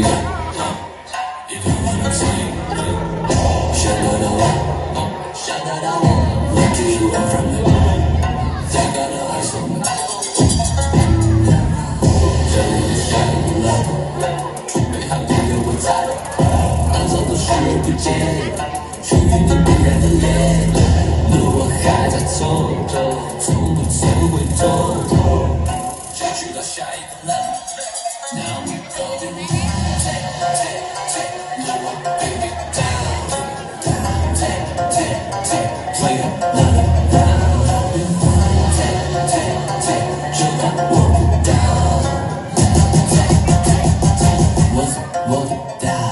You know what I'm saying? Shut it up, shut it up. Where do you come from? They got the eyes on me. Tell me the shining love. 没喊过有我在，按照都视而不见，属于你不染的脸。路我还在走着，从不曾回头，只去到下一个land。Now we golden take, lower baby down, take, play it loud, take, 就让我down,我down.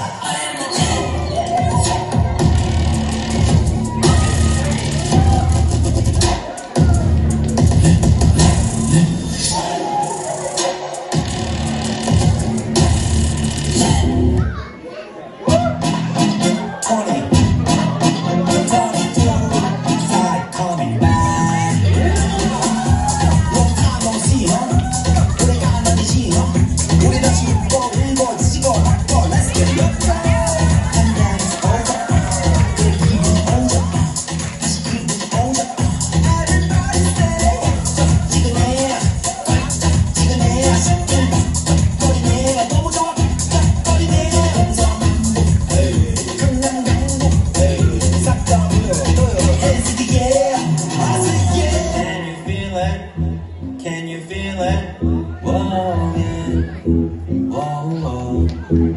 Can you feel it? Whoa, yeah. Whoa, whoa.